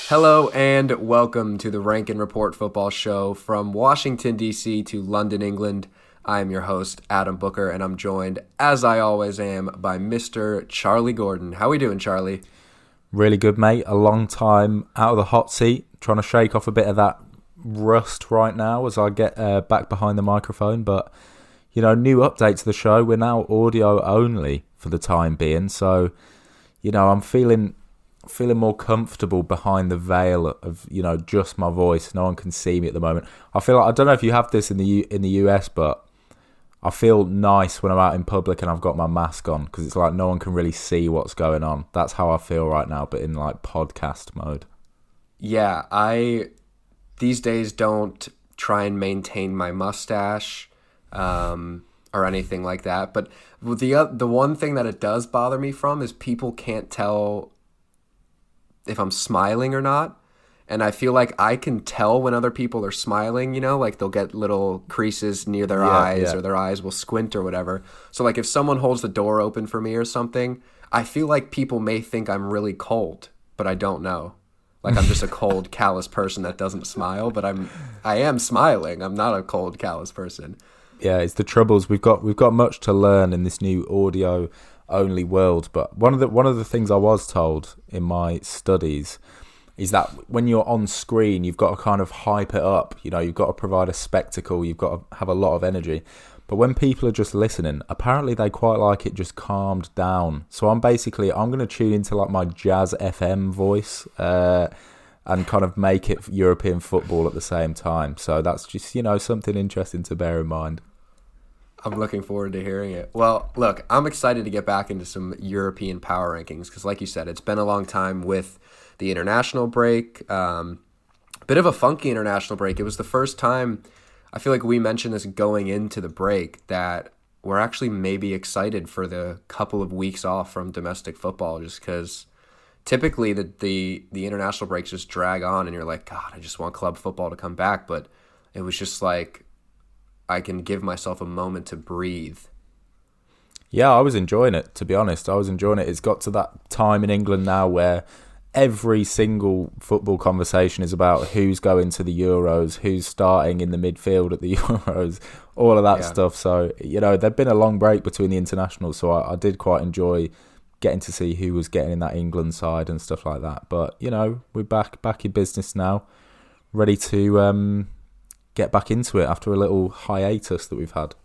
Hello and welcome to the Rank and Report football show from Washington, D.C. to London, England. I am your host, Adam Booker, and I'm joined, as I always am, by Mr. Charlie Gordon. How we doing, Charlie? Really good, mate. A long time out of the hot seat, trying to shake off a bit of that rust right now as I get back behind the microphone. But, new update to the show. We're now audio only for the time being. So, I'm feeling more comfortable behind the veil of, just my voice. No one can see me at the moment. I feel like, I don't know if you have this in the US, but I feel nice when I'm out in public and I've got my mask on because it's like no one can really see what's going on. That's how I feel right now, but in like podcast mode. Yeah, I these days don't try and maintain my mustache or anything like that. But the one thing that it does bother me from is people can't tell if I'm smiling or not. And I feel like I can tell when other people are smiling, like they'll get little creases near their eyes or their eyes will squint or whatever. So like if someone holds the door open for me or something, I feel like people may think I'm really cold, but I don't know. Like I'm just a cold, callous person that doesn't smile, but I am smiling. I'm not a cold, callous person. Yeah, it's the troubles. We've got much to learn in this new audio only world. But one of the things I was told in my studies is that when you're on screen, you've got to kind of hype it up. You've got to provide a spectacle. You've got to have a lot of energy. But when people are just listening, apparently they quite like it just calmed down. So I'm going to tune into like my Jazz FM voice and kind of make it European football at the same time. So that's just, something interesting to bear in mind. I'm looking forward to hearing it. Well, look, I'm excited to get back into some European power rankings because like you said, it's been a long time with the international break. Bit of a funky international break. It was the first time, I feel like we mentioned this going into the break, that we're actually maybe excited for the couple of weeks off from domestic football just because typically the international breaks just drag on and you're like, God, I just want club football to come back. But it was just like I can give myself a moment to breathe. Yeah, I was enjoying it, to be honest. I was enjoying it. It's got to that time in England now where every single football conversation is about who's going to the Euros, who's starting in the midfield at the Euros, all of that stuff. So, there'd been a long break between the internationals, so I did quite enjoy getting to see who was getting in that England side and stuff like that. But, we're back in business now, ready to get back into it after a little hiatus that we've had.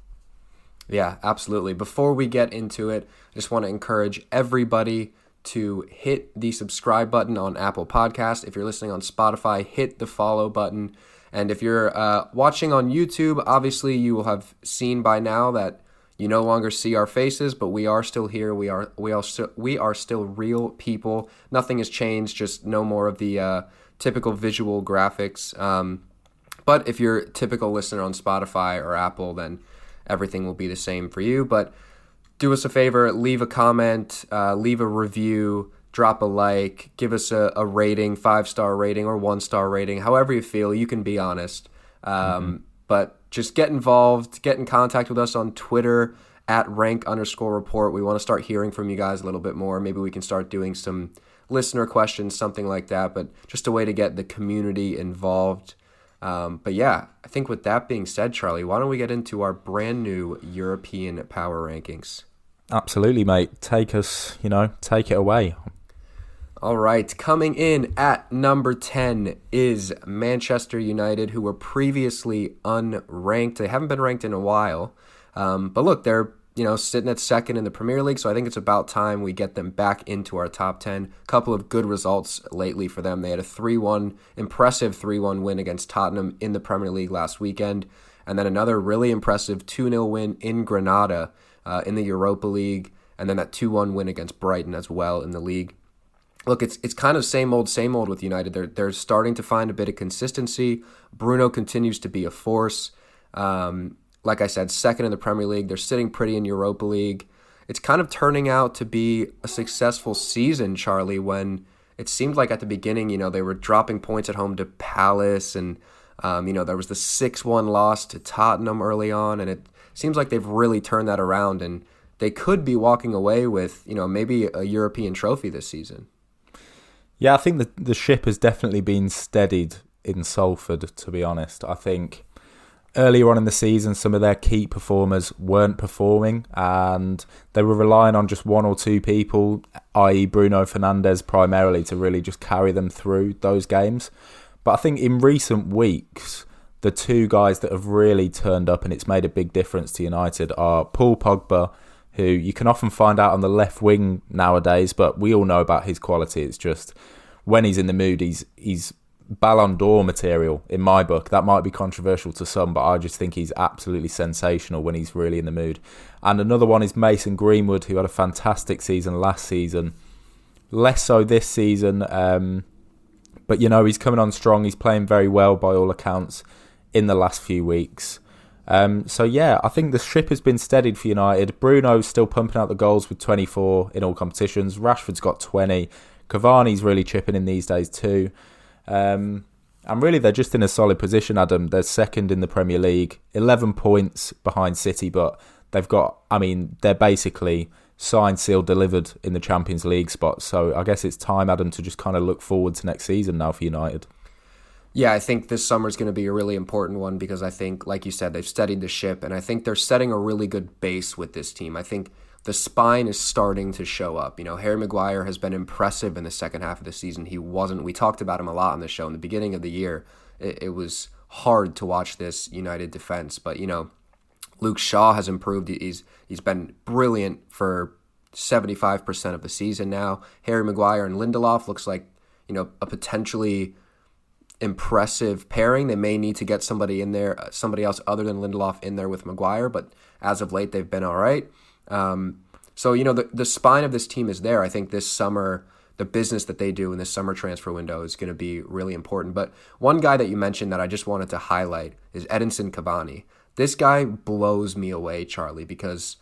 Yeah, absolutely. Before we get into it, I just want to encourage everybody to hit the subscribe button on Apple Podcasts. If you're listening on Spotify, hit the follow button. And if you're watching on YouTube, obviously you will have seen by now that you no longer see our faces, but we are still here. We are still real people. Nothing has changed, just no more of the typical visual graphics. But if you're a typical listener on Spotify or Apple, then everything will be the same for you. But do us a favor, leave a comment, leave a review, drop a like, give us a rating, 5-star rating or 1-star rating, however you feel. You can be honest. But just get involved, get in contact with us on Twitter at @rank_report. We want to start hearing from you guys a little bit more. Maybe we can start doing some listener questions, something like that, but just a way to get the community involved. But yeah, I think with that being said, Charlie, why don't we get into our brand new European power rankings? Absolutely, mate. Take it away. All right, coming in at number 10 is Manchester United, who were previously unranked. They haven't been ranked in a while. But look, they're sitting at second in the Premier League, so I think it's about time we get them back into our top 10. A couple of good results lately for them. They had a impressive 3-1 win against Tottenham in the Premier League last weekend, and then another really impressive 2-0 win in Granada in the Europa League, and then that 2-1 win against Brighton as well in the league. Look, it's kind of same old with United. They're starting to find a bit of consistency. Bruno continues to be a force. Like I said, second in the Premier League. They're sitting pretty in Europa League. It's kind of turning out to be a successful season, Charlie, when it seemed like at the beginning, they were dropping points at home to Palace and, there was the 6-1 loss to Tottenham early on, and it seems like they've really turned that around, and they could be walking away with, maybe a European trophy this season. Yeah, I think the ship has definitely been steadied in Salford, to be honest. I think earlier on in the season, some of their key performers weren't performing and they were relying on just one or two people, i.e. Bruno Fernandes primarily, to really just carry them through those games. But I think in recent weeks, the two guys that have really turned up and it's made a big difference to United are Paul Pogba, who you can often find out on the left wing nowadays, but we all know about his quality. It's just when he's in the mood, he's Ballon d'Or material in my book. That might be controversial to some, but I just think he's absolutely sensational when he's really in the mood. And another one is Mason Greenwood, who had a fantastic season last season. Less so this season, but he's coming on strong. He's playing very well by all accounts in the last few weeks. So yeah, I think the ship has been steadied for United. Bruno's still pumping out the goals with 24 in all competitions. Rashford's got 20. Cavani's really chipping in these days too. And really, they're just in a solid position, Adam. They're second in the Premier League, 11 points behind City, but they're basically signed, sealed, delivered in the Champions League spot. So I guess it's time, Adam, to just kind of look forward to next season now for United. Yeah, I think this summer is going to be a really important one because I think, like you said, they've steadied the ship, and I think they're setting a really good base with this team. I think the spine is starting to show up. Harry Maguire has been impressive in the second half of the season. We talked about him a lot on the show in the beginning of the year. It was hard to watch this United defense, but Luke Shaw has improved. He's been brilliant for 75% of the season now. Harry Maguire and Lindelof looks like a potentially impressive pairing. They may need to get somebody in there, somebody else other than Lindelof in there with Maguire, but as of late they've been all right. So the spine of this team is there. I think this summer, the business that they do in this summer transfer window is going to be really important. But one guy that you mentioned that I just wanted to highlight is Edinson Cavani. This guy blows me away, Charlie, because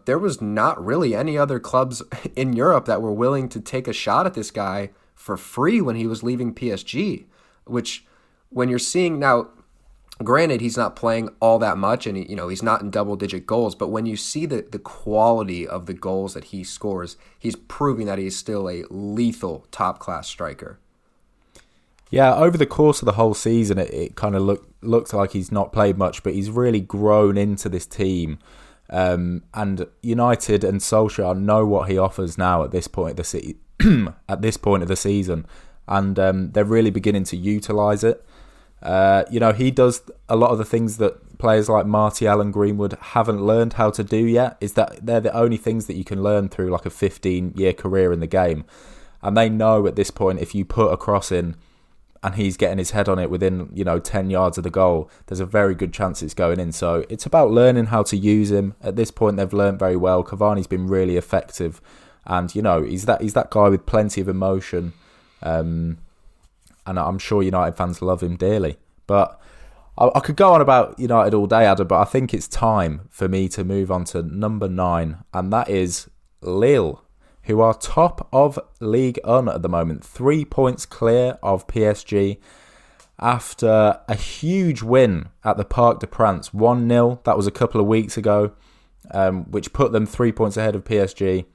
there was not really any other clubs in Europe that were willing to take a shot at this guy for free when he was leaving PSG, which when you're seeing now, granted, he's not playing all that much, and he's not in double-digit goals. But when you see the quality of the goals that he scores, he's proving that he's still a lethal top-class striker. Yeah, over the course of the whole season, it kind of looked like he's not played much, but he's really grown into this team. And United and Solskjaer know what he offers now at this point of the season, and they're really beginning to utilise it. He does a lot of the things that players like Martial and Greenwood haven't learned how to do yet. Is that they're the only things that you can learn through like a 15-year career in the game. And they know at this point, if you put a cross in and he's getting his head on it within 10 yards of the goal, there's a very good chance it's going in. So it's about learning how to use him. At this point, they've learned very well. Cavani's been really effective, and he's that guy with plenty of emotion. And I'm sure United fans love him dearly. But I could go on about United all day, Adam, but I think it's time for me to move on to number 9, and that is Lille, who are top of Ligue 1 at the moment, 3 points clear of PSG after a huge win at the Parc des Princes, 1-0. That was a couple of weeks ago, which put them 3 points ahead of PSG.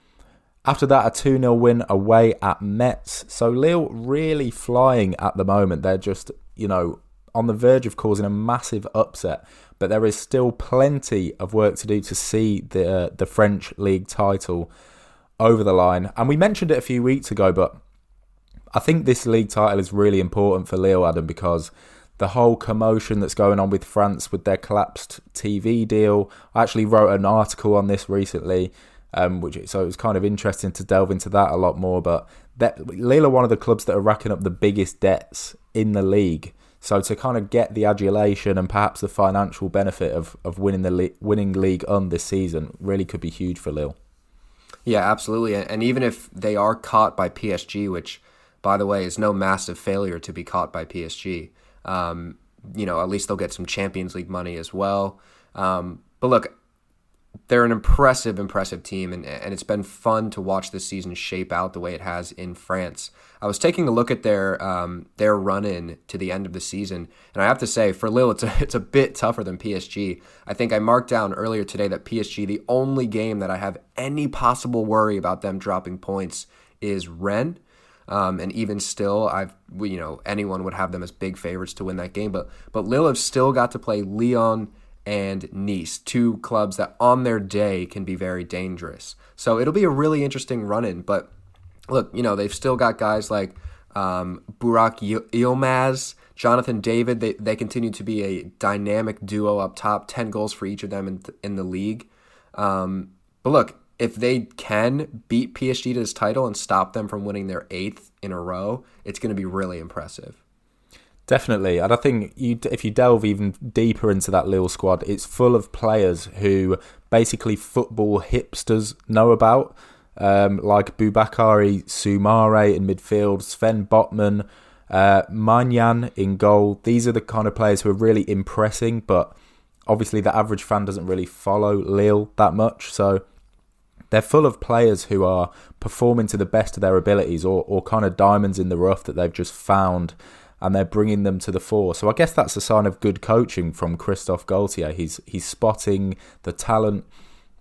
After that, a 2-0 win away at Metz. So Lille really flying at the moment. They're just, on the verge of causing a massive upset. But there is still plenty of work to do to see the French league title over the line. And we mentioned it a few weeks ago, but I think this league title is really important for Lille, Adam, because the whole commotion that's going on with France with their collapsed TV deal. I actually wrote an article on this recently. So it was kind of interesting to delve into that a lot more. But Lille are one of the clubs that are racking up the biggest debts in the league. So to kind of get the adulation and perhaps the financial benefit of winning League 1 this season really could be huge for Lille. Yeah, absolutely. And even if they are caught by PSG, which, by the way, is no massive failure to be caught by PSG, at least they'll get some Champions League money as well. But look, they're an impressive team, and it's been fun to watch this season shape out the way it has in France. I was taking a look at their run-in to the end of the season, and I have to say, for Lille, it's a bit tougher than PSG. I think I marked down earlier today that PSG, the only game that I have any possible worry about them dropping points is Rennes. And even still, anyone would have them as big favorites to win that game. But Lille have still got to play Lyon and Nice, two clubs that on their day can be very dangerous. So it'll be a really interesting run-in. But look, they've still got guys like Burak Yilmaz, Jonathan David. They continue to be a dynamic duo up top, 10 goals for each of them in the league. But look, if they can beat PSG to this title and stop them from winning their 8th in a row, it's going to be really impressive. Definitely, and I think if you delve even deeper into that Lille squad, it's full of players who basically football hipsters know about, like Boubakary Soumaré in midfield, Sven Botman, Magnan in goal. These are the kind of players who are really impressing, but obviously the average fan doesn't really follow Lille that much, so they're full of players who are performing to the best of their abilities or kind of diamonds in the rough that they've just found, and they're bringing them to the fore. So I guess that's a sign of good coaching from Christophe Gaultier. He's spotting the talent,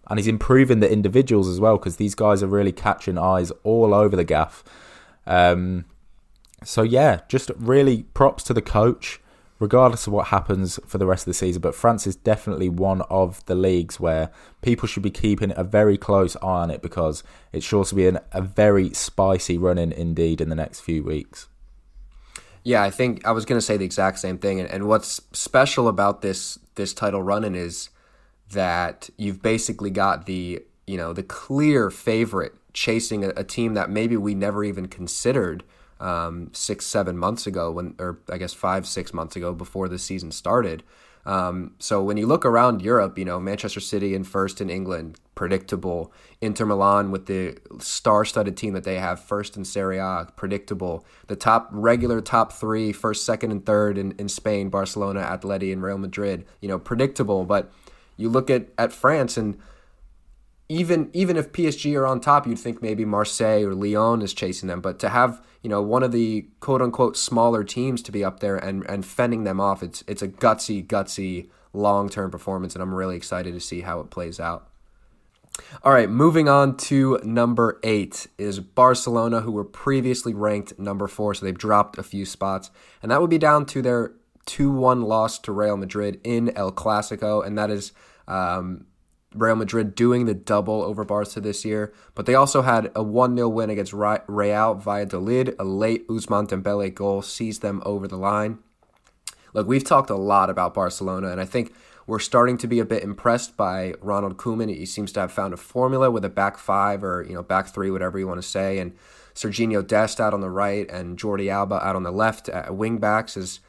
and he's improving the individuals as well, because these guys are really catching eyes all over the gaff. So yeah, just really props to the coach, regardless of what happens for the rest of the season. But France is definitely one of the leagues where people should be keeping a very close eye on it, because it's sure to be a very spicy run-in indeed in the next few weeks. Yeah, I think I was going to say the exact same thing. And what's special about this title run-in is that you've basically got the clear favorite chasing a team that maybe we never even considered 6-7 months ago, or I guess 5-6 months ago before the season started. So when you look around Europe, Manchester City in first in England, predictable. Inter Milan with the star-studded team that they have, first in Serie A, predictable. The regular top three, first, second, and third in Spain, Barcelona, Atleti, and Real Madrid, predictable. But you look at France, and even if PSG are on top, you'd think maybe Marseille or Lyon is chasing them. But to have one of the quote-unquote smaller teams to be up there and fending them off, it's a gutsy long-term performance, and I'm really excited to see how it plays out. All right, moving on to number 8 is Barcelona, who were previously ranked number 4, so they've dropped a few spots, and that would be down to their 2-1 loss to Real Madrid in El Clasico, and that is Real Madrid doing the double over Barca this year. But they also had a 1-0 win against Real Valladolid. A late Ousmane Dembele goal sees them over the line. Look, we've talked a lot about Barcelona, and I think we're starting to be a bit impressed by Ronald Koeman. He seems to have found a formula with a back 5 or back 3, whatever you want to say, and Serginho Dest out on the right and Jordi Alba out on the left at wing backs. Is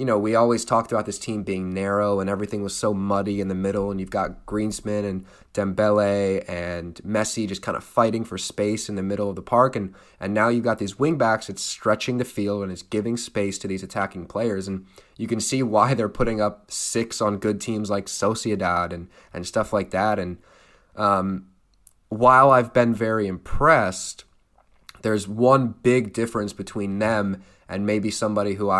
we always talked about this team being narrow and everything was so muddy in the middle, and you've got Griezmann and Dembele and Messi just kind of fighting for space in the middle of the park, and now you've got these wing backs. It's stretching the field and it's giving space to these attacking players, and you can see why they're putting up 6 on good teams like Sociedad and stuff like that. And while I've been very impressed, there's one big difference between them and maybe somebody who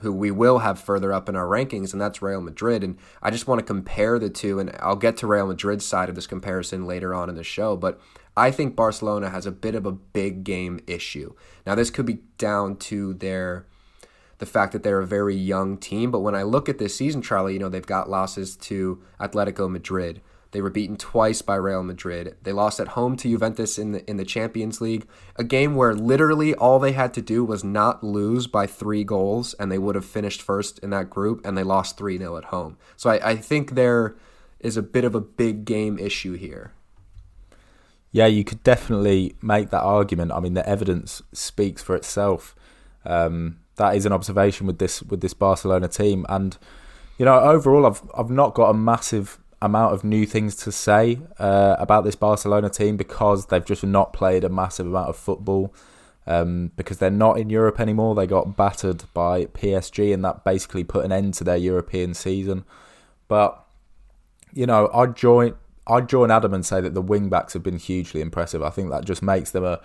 we will have further up in our rankings, and that's Real Madrid. And I just want to compare the two, and I'll get to Real Madrid's side of this comparison later on in the show, but I think Barcelona has a bit of a big game issue. Now, this could be down to the fact that they're a very young team, but when I look at this season, Charlie, they've got losses to Atletico Madrid. They were beaten twice by Real Madrid. They lost at home to Juventus in the Champions League, a game where literally all they had to do was not lose by 3 goals, and they would have finished first in that group, and they lost 3-0 at home. So I think there is a bit of a big game issue here. Yeah, you could definitely make that argument. I mean, the evidence speaks for itself. That is an observation with this Barcelona team, and overall, I've not got a massive amount of new things to say about this Barcelona team, because they've just not played a massive amount of football, because they're not in Europe anymore. They got battered by PSG, and that basically put an end to their European season. But I'd join Adam and say that the wing backs have been hugely impressive. I think that just makes them a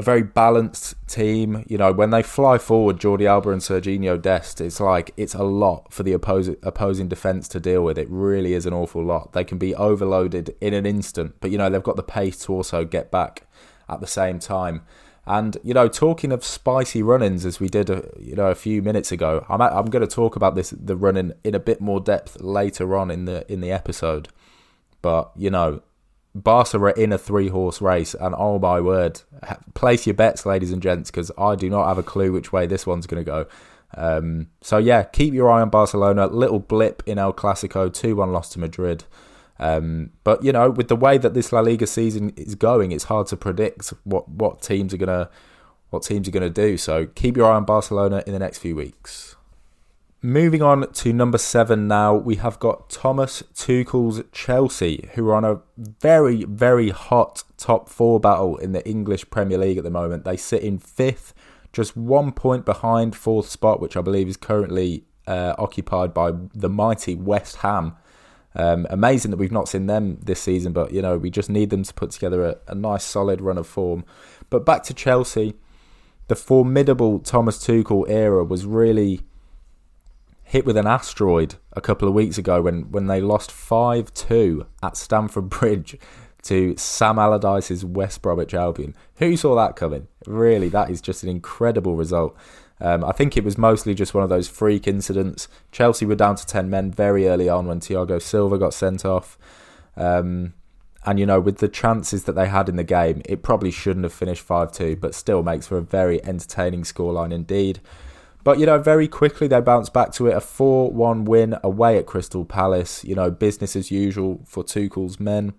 very balanced team. When they fly forward, Jordi Alba and Serginho Dest, it's a lot for the opposing defence to deal with. It really is an awful lot. They can be overloaded in an instant, but they've got the pace to also get back at the same time. And, talking of spicy run-ins, as we did, a few minutes ago, I'm going to talk about the run-in in a bit more depth later on in the episode. But, Barca are in a 3-horse race, and oh my word, place your bets, ladies and gents, because I do not have a clue which way this one's going to go. So yeah, keep your eye on Barcelona. Little blip in El Clasico, 2-1 loss to Madrid. But with the way that this La Liga season is going, it's hard to predict what teams are gonna do. So keep your eye on Barcelona in the next few weeks. Moving on to number 7 now, we have got Thomas Tuchel's Chelsea, who are on a very, very hot top 4 battle in the English Premier League at the moment. They sit in 5th, just 1 point behind 4th spot, which I believe is currently occupied by the mighty West Ham. Amazing that we've not seen them this season, but we just need them to put together a nice solid run of form. But back to Chelsea, the formidable Thomas Tuchel era was really hit with an asteroid a couple of weeks ago when they lost 5-2 at Stamford Bridge to Sam Allardyce's West Bromwich Albion. Who saw that coming? Really, that is just an incredible result. I think it was mostly just one of those freak incidents. Chelsea were down to 10 men very early on when Thiago Silva got sent off. And, with the chances that they had in the game, it probably shouldn't have finished 5-2, but still makes for a very entertaining scoreline indeed. But, very quickly they bounced back to it. A 4-1 win away at Crystal Palace. Business as usual for Tuchel's men.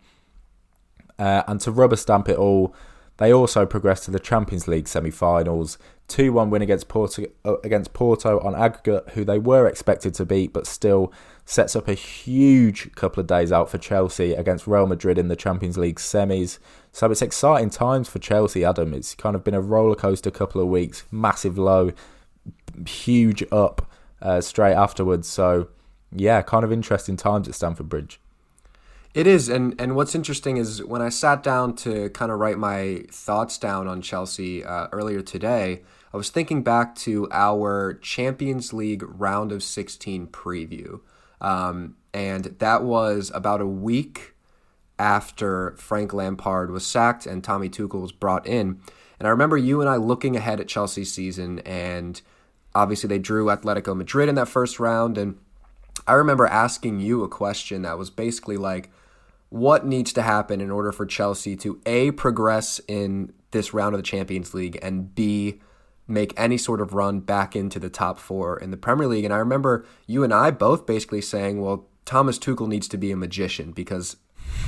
And to rubber stamp it all, they also progressed to the Champions League semi-finals. 2-1 win against Porto on aggregate, who they were expected to beat, but still sets up a huge couple of days out for Chelsea against Real Madrid in the Champions League semis. So it's exciting times for Chelsea, Adam. It's kind of been a rollercoaster couple of weeks. Massive low, huge up straight afterwards. So, yeah, kind of interesting times at Stamford Bridge. It is, and what's interesting is when I sat down to kind of write my thoughts down on Chelsea earlier today, I was thinking back to our Champions League round of 16 preview, and that was about a week after Frank Lampard was sacked and Tommy Tuchel was brought in. And I remember you and I looking ahead at Chelsea's season, and obviously they drew Atletico Madrid in that first round, and I remember asking you a question that was basically like, what needs to happen in order for Chelsea to A, progress in this round of the Champions League, and B, make any sort of run back into the top 4 in the Premier League? And I remember you and I both basically saying, well, Thomas Tuchel needs to be a magician, because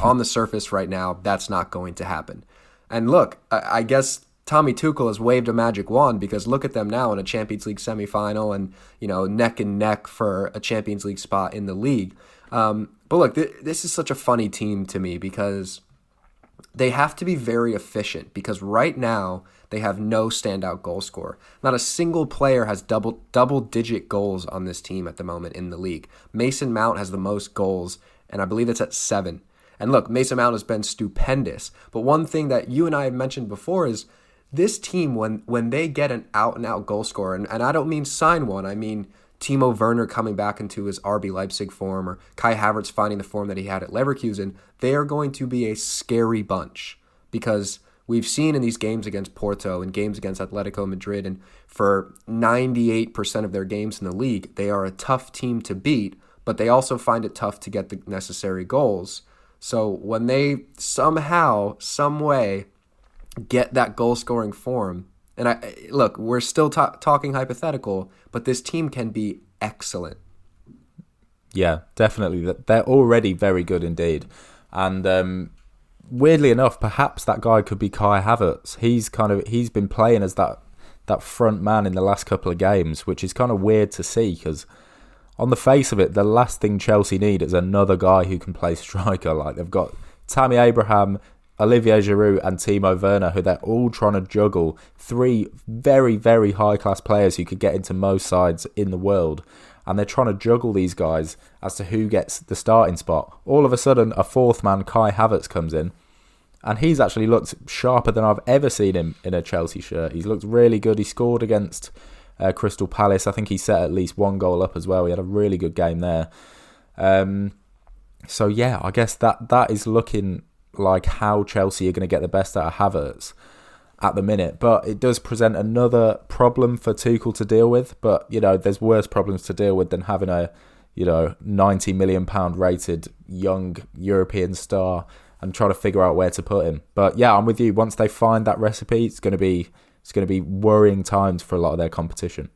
on the surface right now, that's not going to happen. And look, I guess Tommy Tuchel has waved a magic wand, because look at them now in a Champions League semifinal and, neck and neck for a Champions League spot in the league. But look, this is such a funny team to me, because they have to be very efficient, because right now they have no standout goal scorer. Not a single player has double-digit goals on this team at the moment in the league. Mason Mount has the most goals, and I believe it's at 7. And look, Mason Mount has been stupendous. But one thing that you and I have mentioned before is this team, when they get an out-and-out goal scorer, and I don't mean sign one, I mean Timo Werner coming back into his RB Leipzig form, or Kai Havertz finding the form that he had at Leverkusen, they are going to be a scary bunch, because we've seen in these games against Porto and games against Atletico Madrid, and for 98% of their games in the league, they are a tough team to beat, but they also find it tough to get the necessary goals. So when they somehow, some way, get that goal-scoring form, and look, we're still talking hypothetical, but this team can be excellent. Yeah, definitely. They're already very good indeed. And weirdly enough, perhaps that guy could be Kai Havertz. He's been playing as that front man in the last couple of games, which is kind of weird to see, because on the face of it, the last thing Chelsea need is another guy who can play striker. Like, they've got Tammy Abraham, Olivier Giroud and Timo Werner, who they're all trying to juggle. 3 very, very high-class players who could get into most sides in the world. And they're trying to juggle these guys as to who gets the starting spot. All of a sudden, a 4th man, Kai Havertz, comes in. And he's actually looked sharper than I've ever seen him in a Chelsea shirt. He's looked really good. He scored against Crystal Palace. I think he set at least 1 goal up as well. He had a really good game there. So, yeah, I guess that is looking like how Chelsea are going to get the best out of Havertz. at the minute. But it does present another problem for Tuchel to deal with. But, there's worse problems to deal with than having a, £90 million rated young European star and trying to figure out where to put him. But yeah, I'm with you. Once they find that recipe, it's going to be worrying times for a lot of their competition.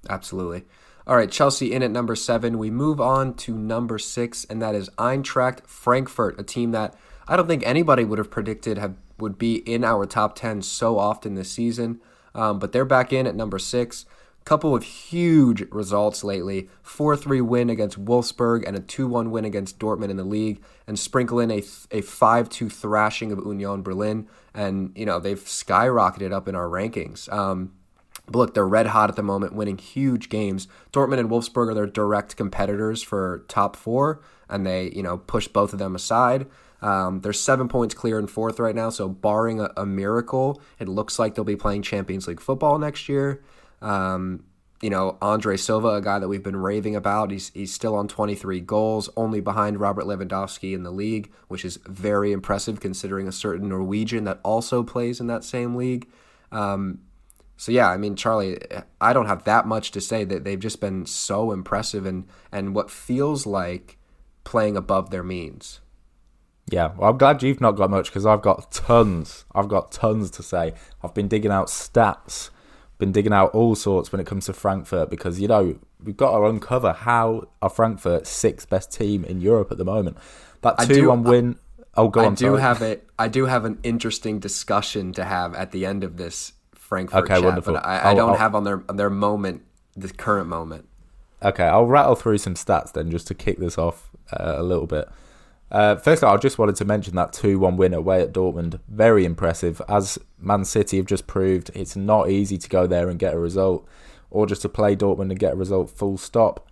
Absolutely. All right, Chelsea in at number 7. We move on to number 6, and that is Eintracht Frankfurt, a team that I don't think anybody would have predicted would be in our top 10 so often this season. But they're back in at number 6. Couple of huge results lately. 4-3 win against Wolfsburg and a 2-1 win against Dortmund in the league, and sprinkle in a 5-2 thrashing of Union Berlin. And, they've skyrocketed up in our rankings. But look, they're red hot at the moment, winning huge games. Dortmund and Wolfsburg are their direct competitors for top 4, and they, push both of them aside. They're 7 points clear in 4th right now, so barring a miracle, it looks like they'll be playing Champions League football next year. Andre Silva, a guy that we've been raving about, he's still on 23 goals, only behind Robert Lewandowski in the league, which is very impressive considering a certain Norwegian that also plays in that same league. So yeah, I mean, Charlie, I don't have that much to say. That they've just been so impressive and what feels like playing above their means. Yeah, well, I'm glad you've not got much because I've got tons. To say. I've been digging out stats, been digging out all sorts when it comes to Frankfurt because, we've got to uncover how are Frankfurt 6th best team in Europe at the moment. That 2-1 win. Oh, go on. I do have an interesting discussion to have at the end of this Frankfurt chat, wonderful. But I don't have on their moment, the current moment. Okay, I'll rattle through some stats then just to kick this off a little bit. First of all, I just wanted to mention that 2-1 win away at Dortmund. Very impressive. As Man City have just proved, it's not easy to go there and get a result, or just to play Dortmund and get a result full stop.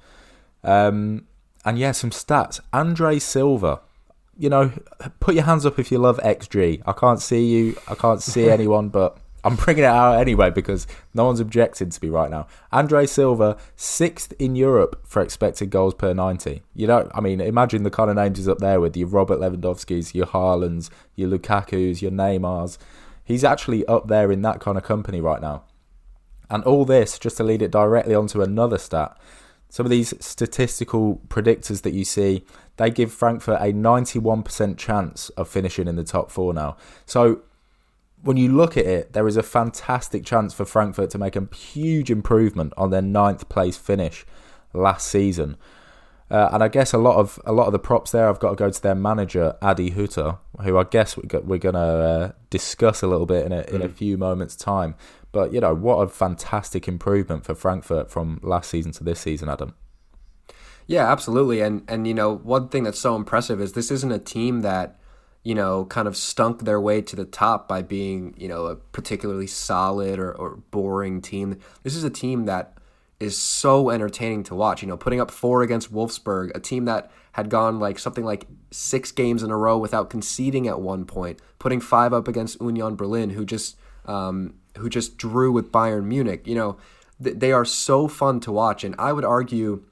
And yeah, some stats. Andre Silva, put your hands up if you love XG. I can't see you, I can't see anyone, but I'm bringing it out anyway because no one's objecting to me right now. Andre Silva, 6th in Europe for expected goals per 90. Imagine the kind of names he's up there with. Your Robert Lewandowskis, your Haalands, your Lukakus, your Neymars. He's actually up there in that kind of company right now. And all this, just to lead it directly onto another stat. Some of these statistical predictors that you see, they give Frankfurt a 91% chance of finishing in the top 4 now. So when you look at it, there is a fantastic chance for Frankfurt to make a huge improvement on their 9th place finish last season. And I guess a lot of the props there, I've got to go to their manager, Adi Hutter, who I guess we're going to discuss a little bit in a few moments' time. But, what a fantastic improvement for Frankfurt from last season to this season, Adam. Yeah, absolutely. And one thing that's so impressive is this isn't a team that, kind of stunk their way to the top by being, a particularly solid or boring team. This is a team that is so entertaining to watch. Putting up 4 against Wolfsburg, a team that had gone something like 6 games in a row without conceding at one point. Putting 5 up against Union Berlin, who just drew with Bayern Munich. They are so fun to watch, and I would argue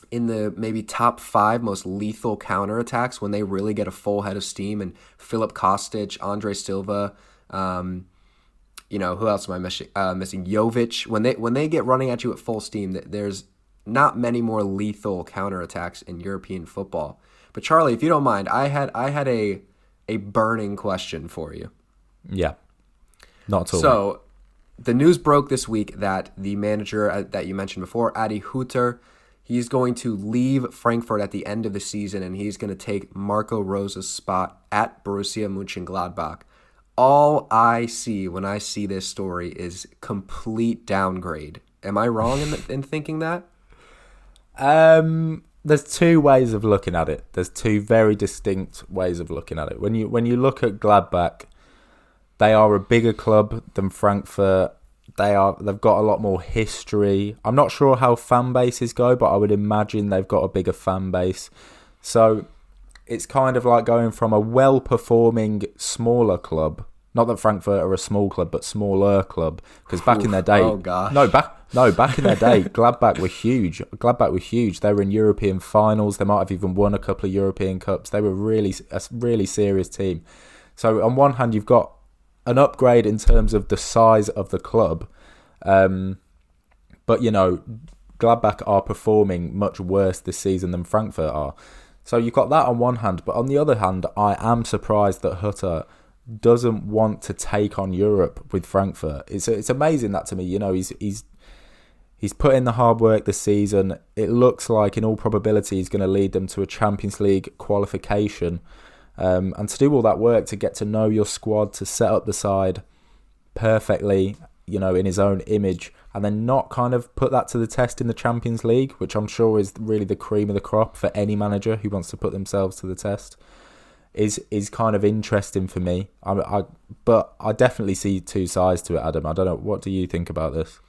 in the maybe top 5 most lethal counterattacks when they really get a full head of steam, and Filip Kostic, Andre Silva, who else am I missing? Jovic. When they get running at you at full steam, there's not many more lethal counterattacks in European football. But Charlie, if you don't mind, I had a burning question for you. Yeah, not at all. So the news broke this week that the manager that you mentioned before, Adi Hutter, he's going to leave Frankfurt at the end of the season, and he's going to take Marco Rosa's spot at Borussia Mönchengladbach. All I see when I see this story is complete downgrade. Am I wrong in thinking that? There's 2 ways of looking at it. There's 2 very distinct ways of looking at it. When you look at Gladbach, they are a bigger club than Frankfurt. They've got a lot more history. I'm not sure how fan bases go, but I would imagine they've got a bigger fan base. So it's kind of like going from a well-performing smaller club. Not that Frankfurt are a small club, but smaller club. Because back in their day, back in their day, Gladbach were huge. They were in European finals. They might have even won a couple of European Cups. They were a really serious team. So on one hand, you've got an upgrade in terms of the size of the club. But, Gladbach are performing much worse this season than Frankfurt are. So you've got that on one hand. But on the other hand, I am surprised that Hutter doesn't want to take on Europe with Frankfurt. It's amazing that to me. He's put in the hard work this season. It looks like, in all probability, he's going to lead them to a Champions League qualification. And to do all that work, to get to know your squad, to set up the side perfectly, in his own image, and then not kind of put that to the test in the Champions League, which I'm sure is really the cream of the crop for any manager who wants to put themselves to the test, is kind of interesting for me. But I definitely see two sides to it, Adam. I don't know. What do you think about this?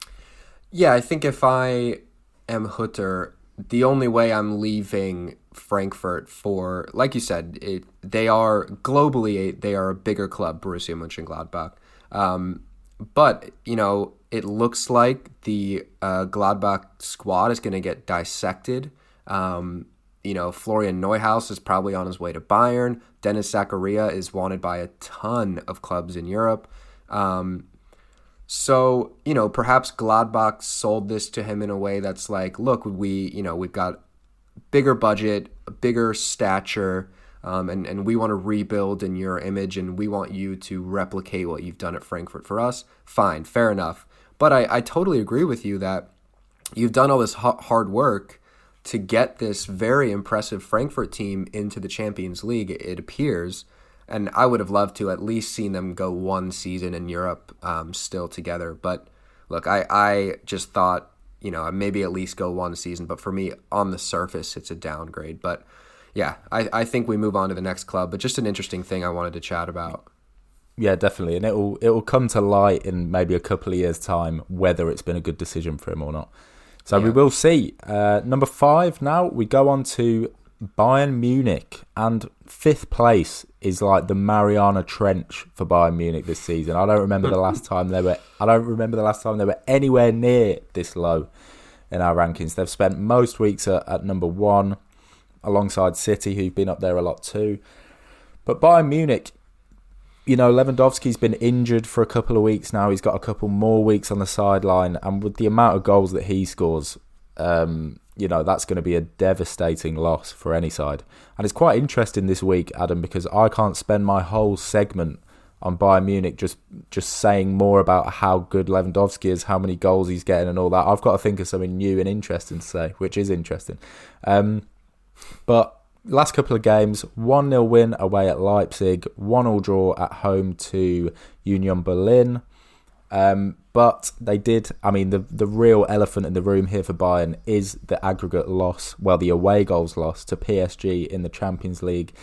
Yeah, I think if I am Hutter, the only way I'm leaving Frankfurt for, like you said, they are globally, they are a bigger club, Borussia Mönchengladbach. But, it looks like the Gladbach squad is going to get dissected. Florian Neuhaus is probably on his way to Bayern. Dennis Zakaria is wanted by a ton of clubs in Europe. So, perhaps Gladbach sold this to him in a way that's like, look, we've got bigger budget, a bigger stature, and we want to rebuild in your image, and we want you to replicate what you've done at Frankfurt for us. Fine, fair enough. But I totally agree with you that you've done all this hard work to get this very impressive Frankfurt team into the Champions League, it appears. And I would have loved to at least seen them go one season in Europe still together. But look, I just thought, maybe at least go one season. But for me, on the surface, it's a downgrade. But yeah, I think we move on to the next club. But just an interesting thing I wanted to chat about. Yeah, definitely. And it will come to light in maybe a couple of years' time whether it's been a good decision for him or not. So yeah. We will see. Number 5 now, we go on to Bayern Munich, and 5th place is like the Mariana Trench for Bayern Munich this season. I don't remember the last time they were anywhere near this low in our rankings. They've spent most weeks at number 1 alongside City, who've been up there a lot too. But Bayern Munich, Lewandowski's been injured for a couple of weeks now. He's got a couple more weeks on the sideline, and with the amount of goals that he scores, that's going to be a devastating loss for any side. And it's quite interesting this week, Adam, because I can't spend my whole segment on Bayern Munich just saying more about how good Lewandowski is, how many goals he's getting and all that. I've got to think of something new and interesting to say, which is interesting. But last couple of games, 1-0 win away at Leipzig, 1-1 draw at home to Union Berlin. But they did, the real elephant in the room here for Bayern is the aggregate loss, the away goals loss to PSG in the Champions League.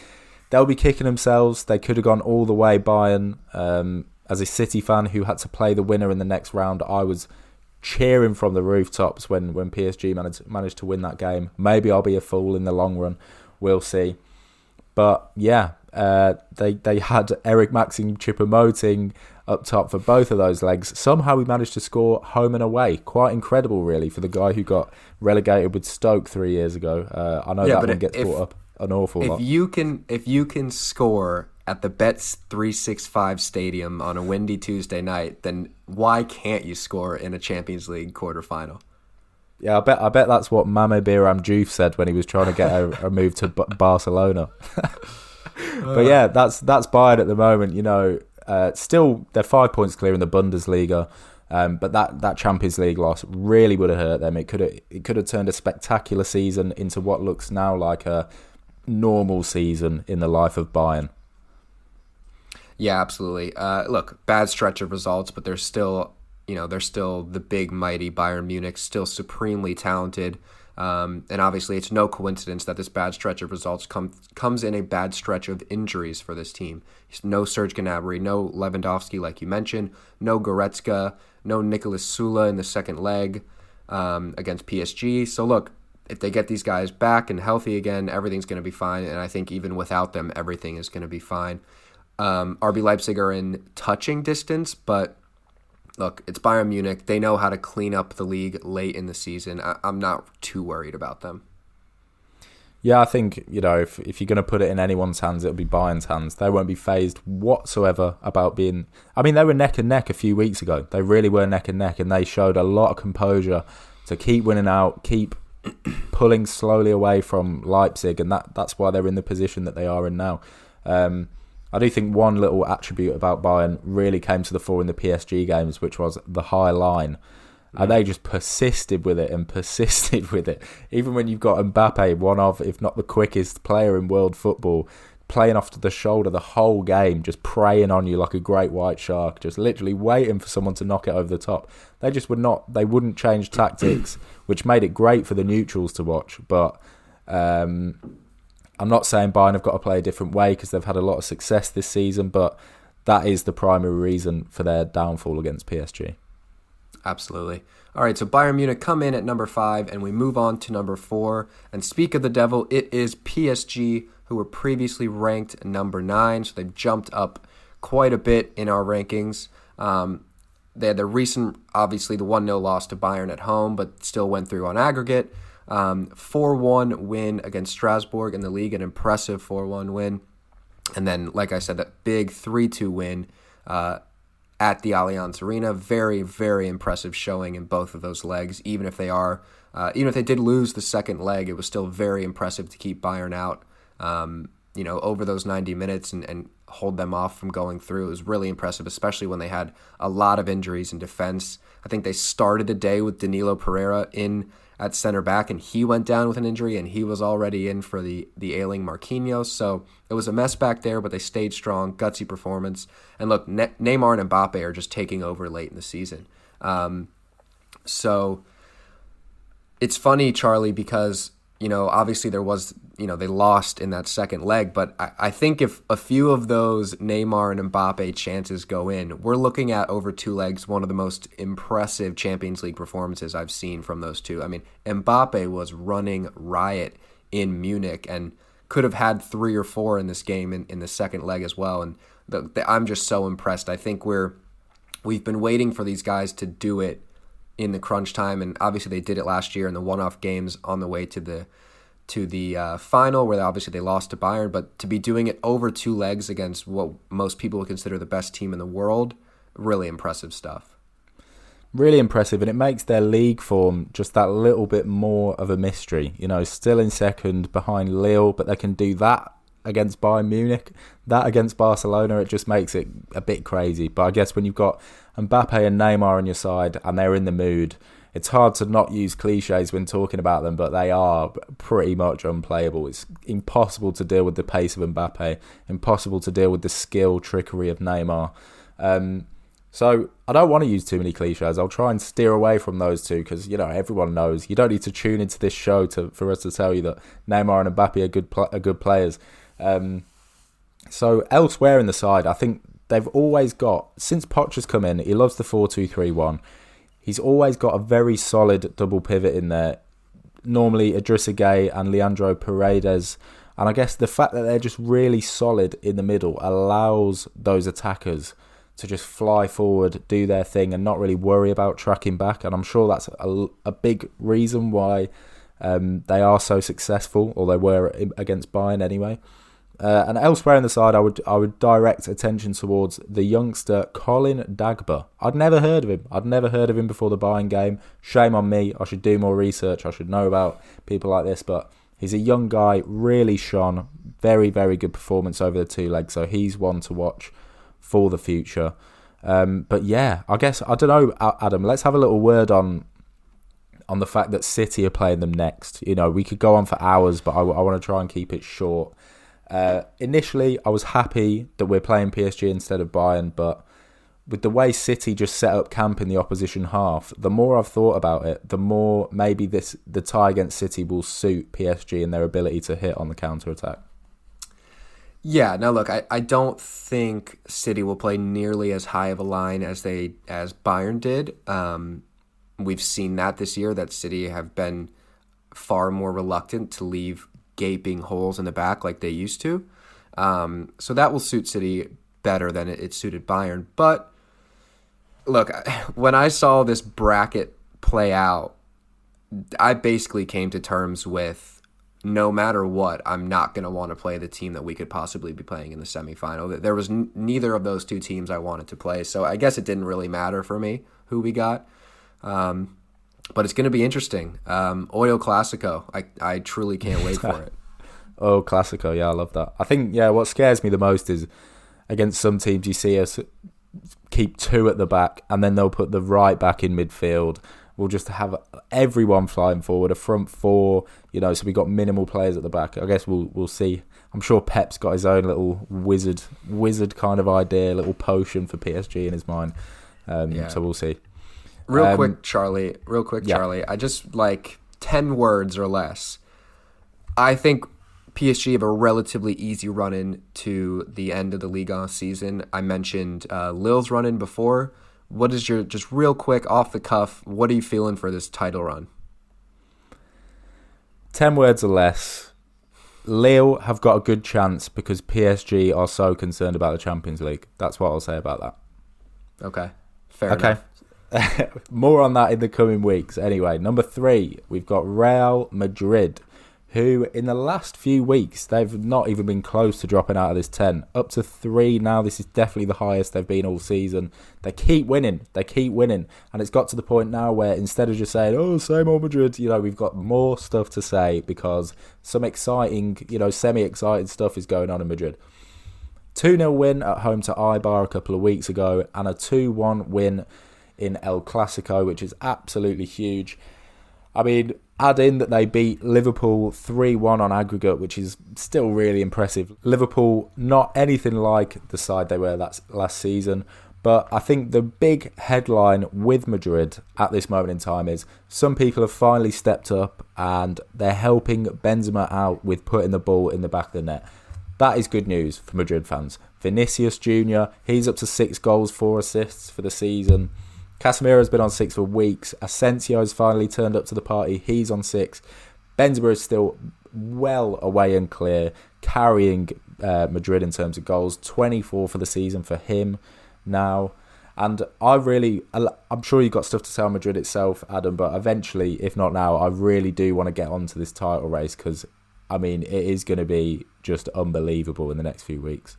They'll be kicking themselves. They could have gone all the way, Bayern. As a City fan who had to play the winner in the next round, I was cheering from the rooftops when PSG managed to win that game. Maybe I'll be a fool in the long run. We'll see. But yeah, they had Eric Maxim Choupo-Moting up top for both of those legs. Somehow he managed to score home and away. Quite incredible, really, for the guy who got relegated with Stoke 3 years ago. I know that one gets brought up an awful lot. If you can score at the Bet365 Stadium on a windy Tuesday night, then why can't you score in a Champions League quarterfinal? Yeah, I bet that's what Mame Biram Diouf said when he was trying to get a move to Barcelona. But yeah, that's Bayern at the moment. Still they're 5 points clear in the Bundesliga, but that Champions League loss really would have hurt them. It could have turned a spectacular season into what looks now like a normal season in the life of Bayern. Yeah, absolutely. Look, bad stretch of results, but they're still the big, mighty Bayern Munich, still supremely talented. And obviously, it's no coincidence that this bad stretch of results comes in a bad stretch of injuries for this team. No Serge Gnabry, no Lewandowski, like you mentioned, no Goretzka, no Nicolas Sula in the second leg against PSG. So look, if they get these guys back and healthy again, everything's going to be fine. And I think even without them, everything is going to be fine. RB Leipzig are in touching distance, but look, it's Bayern Munich. They know how to clean up the league late in the season. I'm not too worried about them. Yeah, I think, if you're going to put it in anyone's hands, it'll be Bayern's hands. They won't be phased whatsoever about being... I mean, they were neck and neck a few weeks ago. They really were neck and neck, and they showed a lot of composure to keep winning out, keep pulling slowly away from Leipzig, and that's why they're in the position that they are in now. I do think one little attribute about Bayern really came to the fore in the PSG games, which was the high line. And they just persisted with it. Even when you've got Mbappe, one of, if not the quickest player in world football, playing off to the shoulder the whole game, just preying on you like a great white shark, just literally waiting for someone to knock it over the top. They just wouldn't change tactics, which made it great for the neutrals to watch. But I'm not saying Bayern have got to play a different way because they've had a lot of success this season, but that is the primary reason for their downfall against PSG. Absolutely. All right, so Bayern Munich come in at number 5, and we move on to number 4. And speak of the devil, it is PSG, who were previously ranked number 9, so they've jumped up quite a bit in our rankings. They had the recent, obviously, the 1-0 loss to Bayern at home, but still went through on aggregate. 4-1 win against Strasbourg in the league, an impressive 4-1 win. And then, like I said, that big 3-2 win at the Allianz Arena. Very, very impressive showing in both of those legs. Even if they did lose the second leg, it was still very impressive to keep Bayern out, over those 90 minutes and hold them off from going through. It was really impressive, especially when they had a lot of injuries in defense. I think they started the day with Danilo Pereira in at center back, and he went down with an injury, and he was already in for the ailing Marquinhos. So it was a mess back there, but they stayed strong, gutsy performance. And look, Neymar and Mbappe are just taking over late in the season. So it's funny, Charlie, because obviously there was, they lost in that second leg, but I think if a few of those Neymar and Mbappe chances go in, we're looking at over 2 legs, one of the most impressive Champions League performances I've seen from those two. I mean, Mbappe was running riot in Munich and could have had 3 or 4 in this game in the second leg as well. And I'm just so impressed. I think we've been waiting for these guys to do it in the crunch time, and obviously they did it last year in the one-off games on the way to the final, where obviously they lost to Bayern. But to be doing it over 2 legs against what most people would consider the best team in the world, really impressive stuff. Really impressive, and it makes their league form just that little bit more of a mystery. Still in second behind Lille, but they can do that against Bayern Munich, that against Barcelona. It just makes it a bit crazy. But I guess when you've got Mbappe and Neymar on your side and they're in the mood, it's hard to not use cliches when talking about them, but they are pretty much unplayable. It's impossible to deal with the pace of Mbappe, impossible to deal with the skill, trickery of Neymar. So I don't want to use too many cliches. I'll try and steer away from those two because, everyone knows. You don't need to tune into this show for us to tell you that Neymar and Mbappe are good players. So elsewhere in the side, I think they've always got, since Poch has come in, he loves the 4-2-3-1. He's always got a very solid double pivot in there. Normally Idrissa Gueye and Leandro Paredes. And I guess the fact that they're just really solid in the middle allows those attackers to just fly forward, do their thing, and not really worry about tracking back. And I'm sure that's a big reason why they are so successful, or they were against Bayern anyway. And elsewhere in the side, I would direct attention towards the youngster Colin Dagba. I'd never heard of him before the Bayern game. Shame on me. I should do more research. I should know about people like this. But he's a young guy, really shone. Very, very good performance over the 2 legs. So he's one to watch for the future. But yeah, I guess, I don't know, Adam, let's have a little word on the fact that City are playing them next. We could go on for hours, but I want to try and keep it short. Initially, I was happy that we're playing PSG instead of Bayern, but with the way City just set up camp in the opposition half, the more I've thought about it, the more maybe the tie against City will suit PSG and their ability to hit on the counter-attack. Yeah, now look, I don't think City will play nearly as high of a line as Bayern did. We've seen that this year, that City have been far more reluctant to leave gaping holes in the back like they used to. So that will suit City better than it suited Bayern. But look, when I saw this bracket play out, I basically came to terms with no matter what, I'm not going to want to play the team that we could possibly be playing in the semifinal. There was neither of those two teams I wanted to play, so I guess it didn't really matter for me who we got. But it's going to be interesting. Oil Clasico. I truly can't wait for it. Oh, Clasico. Yeah, I love that. I think, what scares me the most is against some teams you see us keep two at the back and then they'll put the right back in midfield. We'll just have everyone flying forward, a front four, so we got minimal players at the back. I guess we'll see. I'm sure Pep's got his own little wizard kind of idea, little potion for PSG in his mind. So we'll see. Real quick, Charlie. I just 10 words or less. I think PSG have a relatively easy run-in to the end of the Liga season. I mentioned Lille's run-in before. What is your, just real quick, off the cuff, what are you feeling for this title run? 10 words or less. Lille have got a good chance because PSG are so concerned about the Champions League. That's what I'll say about that. Okay, fair enough. More on that in the coming weeks. Anyway, number 3, we've got Real Madrid, who in the last few weeks, they've not even been close to dropping out of this 10. Up to 3 now. This is definitely the highest they've been all season. They keep winning. And it's got to the point now where instead of just saying, oh, same old Madrid, we've got more stuff to say because some exciting, semi-exciting stuff is going on in Madrid. 2-0 win at home to Eibar a couple of weeks ago and a 2-1 win in El Clasico, which is absolutely huge. I mean, add in that they beat Liverpool 3-1 on aggregate, which is still really impressive. Liverpool, not anything like the side they were that last season, but I think the big headline with Madrid at this moment in time is some people have finally stepped up and they're helping Benzema out with putting the ball in the back of the net. That is good news for Madrid fans. Vinicius Jr., he's up to 6 goals, 4 assists for the season. Casemiro's been on 6 for weeks. Asensio's finally turned up to the party. He's on 6. Benzema is still well away and clear, carrying Madrid in terms of goals. 24 for the season for him now. And I'm sure you've got stuff to say on Madrid itself, Adam, but eventually, if not now, I really do want to get onto this title race because, it is going to be just unbelievable in the next few weeks.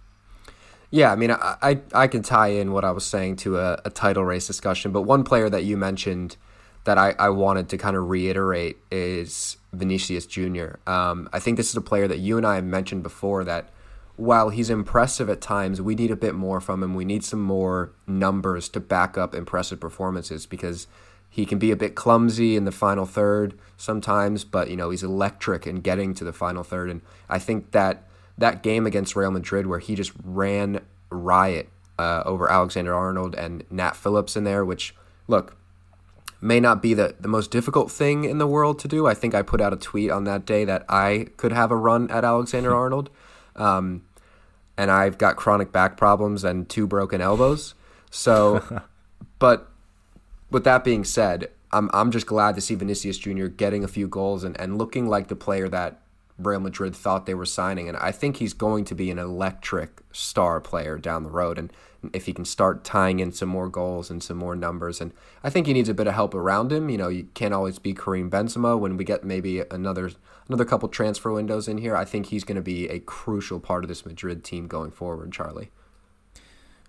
Yeah, I can tie in what I was saying to a title race discussion, but one player that you mentioned that I wanted to kind of reiterate is Vinicius Jr. I think this is a player that you and I have mentioned before that while he's impressive at times, we need a bit more from him. We need some more numbers to back up impressive performances because he can be a bit clumsy in the final third sometimes, but he's electric in getting to the final third, and I think that game against Real Madrid where he just ran riot over Alexander-Arnold and Nat Phillips in there, which, look, may not be the most difficult thing in the world to do. I think I put out a tweet on that day that I could have a run at Alexander-Arnold, and I've got chronic back problems and 2 broken elbows. So, but with that being said, I'm just glad to see Vinicius Jr. getting a few goals and looking like the player that Real Madrid thought they were signing, and I think he's going to be an electric star player down the road, and if he can start tying in some more goals and some more numbers, and I think he needs a bit of help around him. You can't always be Karim Benzema. When we get maybe another couple transfer windows in here, I think he's going to be a crucial part of this Madrid team going forward, Charlie.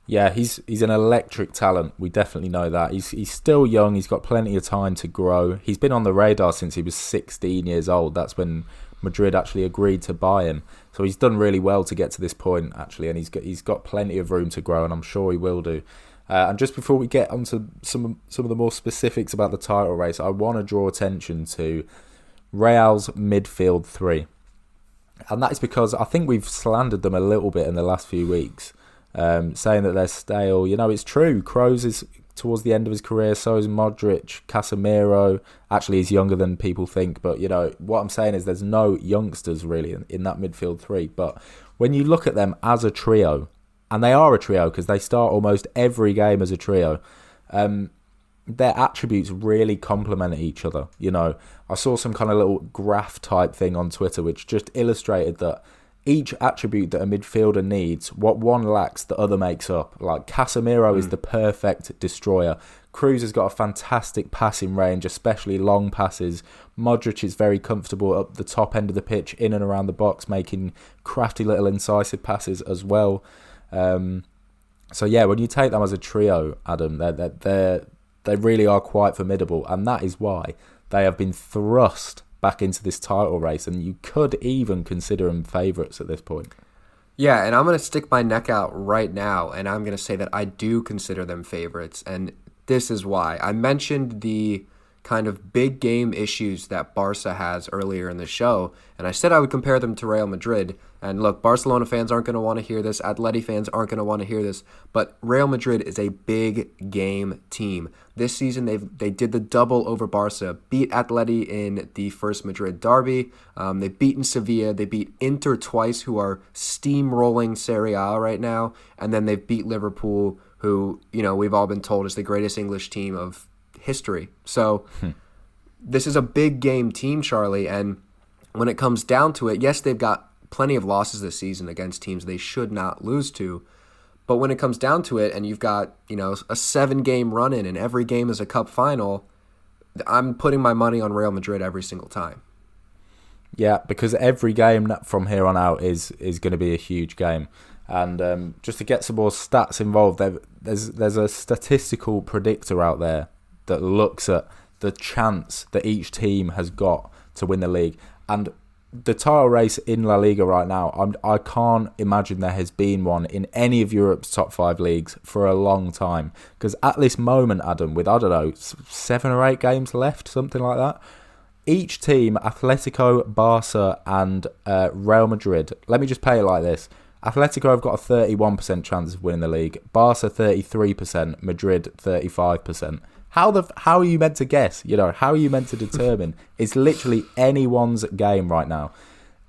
Yeah, he's an electric talent. We definitely know that. He's still young. He's got plenty of time to grow. He's been on the radar since he was 16 years old. That's when Madrid actually agreed to buy him. So he's done really well to get to this point, actually, and he's got plenty of room to grow, and I'm sure he will do. And just before we get onto some of the more specifics about the title race, I want to draw attention to Real's midfield 3. And that is because I think we've slandered them a little bit in the last few weeks, saying that they're stale. It's true. Kroos is towards the end of his career, so is Modric, Casemiro. Actually, he's younger than people think, but what I'm saying is there's no youngsters really in that midfield 3. But when you look at them as a trio, and they are a trio because they start almost every game as a trio, their attributes really complement each other. I saw some kind of little graph type thing on Twitter which just illustrated that each attribute that a midfielder needs, what one lacks, the other makes up. Like Casemiro is the perfect destroyer. Cruz has got a fantastic passing range, especially long passes. Modric is very comfortable up the top end of the pitch, in and around the box, making crafty little incisive passes as well. So yeah, when you take them as a trio, Adam, they really are quite formidable, and that is why they have been thrust back into this title race, and you could even consider them favourites at this point. Yeah, and I'm going to stick my neck out right now, and I'm going to say that I do consider them favorites, and this is why. I mentioned the kind of big game issues that Barca has earlier in the show, and I said I would compare them to Real Madrid. And look, Barcelona fans aren't going to want to hear this, Atleti fans aren't going to want to hear this, but Real Madrid is a big game team. This season they did the double over Barca, beat Atleti in the first Madrid derby, they've beaten Sevilla, they beat Inter twice, who are steamrolling Serie A right now, and then they've beat Liverpool, who, you know, we've all been told is the greatest English team of history. So this is a big game team, Charlie, and when it comes down to it, yes, they've got plenty of losses this season against teams they should not lose to, but when it comes down to it and you've got, you know, a 7-game run-in and every game is a cup final, I'm putting my money on Real Madrid every single time. Yeah, because every game from here on out is going to be a huge game. And just to get some more stats involved, there's a statistical predictor out there that looks at the chance that each team has got to win the league. And the title race in La Liga right now, I can't imagine there has been one in any of Europe's top 5 leagues for a long time. Because at this moment, Adam, with, I don't know, 7 or 8 games left, something like that, each team, Atletico, Barca and Real Madrid, let me just play it like this. Atletico have got a 31% chance of winning the league, Barca 33%, Madrid 35%. How are you meant to guess? You know, how are you meant to determine? It's literally anyone's game right now.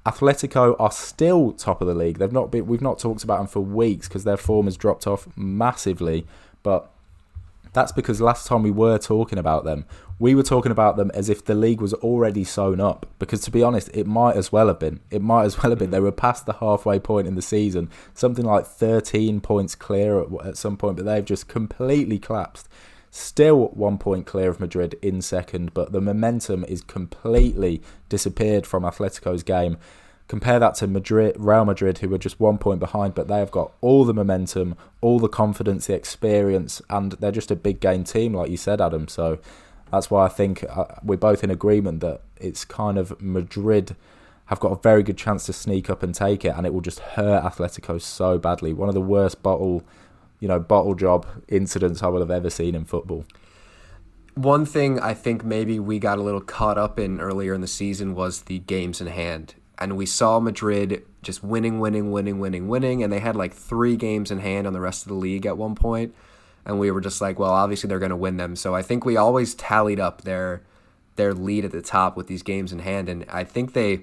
Atletico are still top of the league. We've not talked about them for weeks because their form has dropped off massively. But that's because last time we were talking about them, we were talking about them as if the league was already sewn up. Because to be honest, it might as well have been. They were past the halfway point in the season, something like 13 points clear at some point, but they've just completely collapsed. Still 1 point clear of Madrid in second, but the momentum is completely disappeared from Atletico's game. Compare that to Real Madrid, who are just 1 point behind, but they have got all the momentum, all the confidence, the experience, and they're just a big game team, like you said, Adam. So that's why I think we're both in agreement that it's kind of Madrid have got a very good chance to sneak up and take it, and it will just hurt Atletico so badly. One of the worst bottle job incidents I will have ever seen in football. One thing I think maybe we got a little caught up in earlier in the season was the games in hand. And we saw Madrid just winning, and they had like 3 games in hand on the rest of the league at one point. And we were just like, well, obviously they're going to win them. So I think we always tallied up their lead at the top with these games in hand. And I think they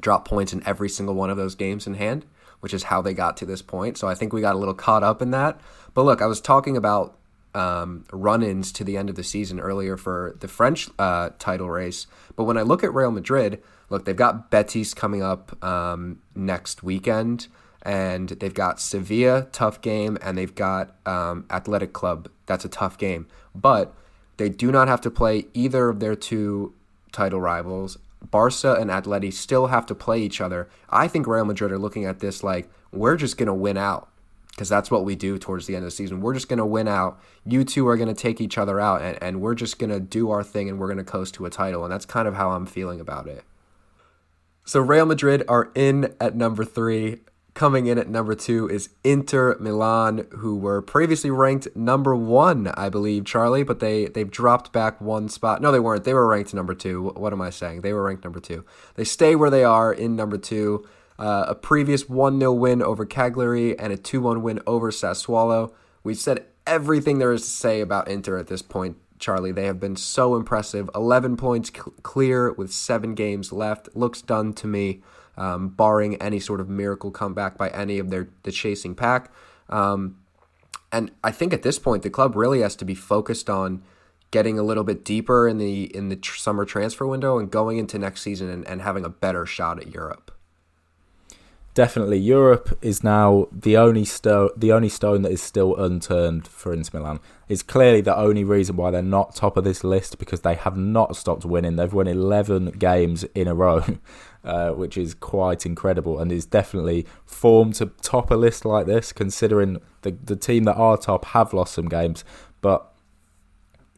dropped points in every single one of those games in hand, which is how they got to this point. So I think we got a little caught up in that. But look, I was talking about run-ins to the end of the season earlier for the French title race. But when I look at Real Madrid, look, they've got Betis coming up next weekend, and they've got Sevilla, tough game, and they've got Athletic Club, that's a tough game. But they do not have to play either of their 2 title rivals. Barca and Atleti still have to play each other. I think Real Madrid are looking at this like, we're just going to win out, because that's what we do towards the end of the season. We're just going to win out. You two are going to take each other out, and we're just going to do our thing, and we're going to coast to a title. And that's kind of how I'm feeling about it. So Real Madrid are in at number 3. Coming in at number 2 is Inter Milan, who were previously ranked number 1, I believe, Charlie, but they've dropped back 1 spot. No, they weren't. They were ranked number 2. What am I saying? They were ranked number 2. They stay where they are in number 2. A previous 1-0 win over Cagliari and a 2-1 win over Sassuolo. We've said everything there is to say about Inter at this point, Charlie. They have been so impressive. 11 points clear with 7 games left. Looks done to me. Barring any sort of miracle comeback by any of the chasing pack. And I think at this point, the club really has to be focused on getting a little bit deeper in the summer transfer window and going into next season and having a better shot at Europe. Definitely, Europe is now the only stone that is still unturned for Inter Milan. It's clearly the only reason why they're not top of this list, because they have not stopped winning. They've won 11 games in a row, which is quite incredible, and is definitely formed to top a list like this, considering the team that are top have lost some games. But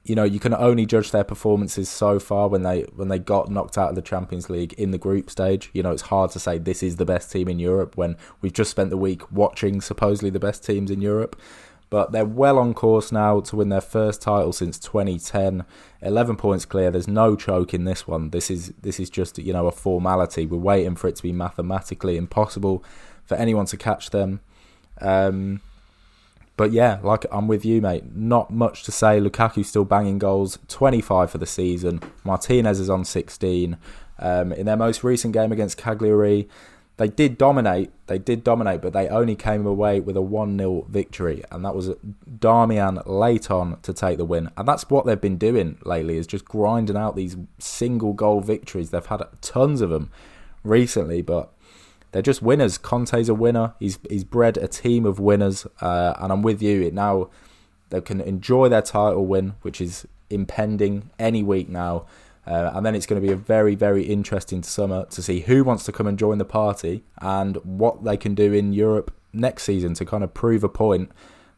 you know, you can only judge their performances so far when they got knocked out of the Champions League in the group stage. You know, it's hard to say this is the best team in Europe when we've just spent the week watching supposedly the best teams in Europe. But they're well on course now to win their first title since 2010. 11 points clear. There's no choke in this one. This is just, you know, a formality. We're waiting for it to be mathematically impossible for anyone to catch them. But yeah, like, I'm with you, mate. Not much to say. Lukaku's still banging goals, 25 for the season. Martinez is on 16. In their most recent game against Cagliari, they did dominate, but they only came away with a 1-0 victory. And that was Darmian late on to take the win. And that's what they've been doing lately, is just grinding out these single goal victories. They've had tons of them recently, but they're just winners. Conte's a winner. He's bred a team of winners, and I'm with you. Now they can enjoy their title win, which is impending any week now, and then it's going to be a very, very interesting summer to see who wants to come and join the party and what they can do in Europe next season to kind of prove a point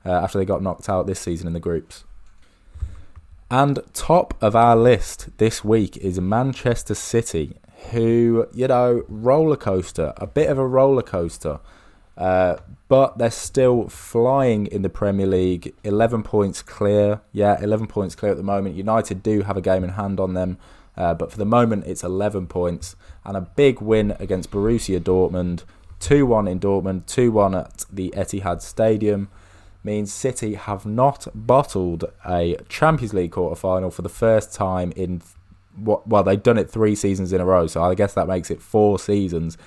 after they got knocked out this season in the groups. And top of our list this week is Manchester City, who, you know, a bit of a roller coaster, but they're still flying in the Premier League. 11 points clear. Yeah, 11 points clear at the moment. United do have a game in hand on them, but for the moment it's 11 points. And a big win against Borussia Dortmund. 2-1 in Dortmund, 2-1 at the Etihad Stadium. Means City have not bottled a Champions League quarter-final for the first time in they've done it 3 seasons in a row, so I guess that makes it 4 seasons.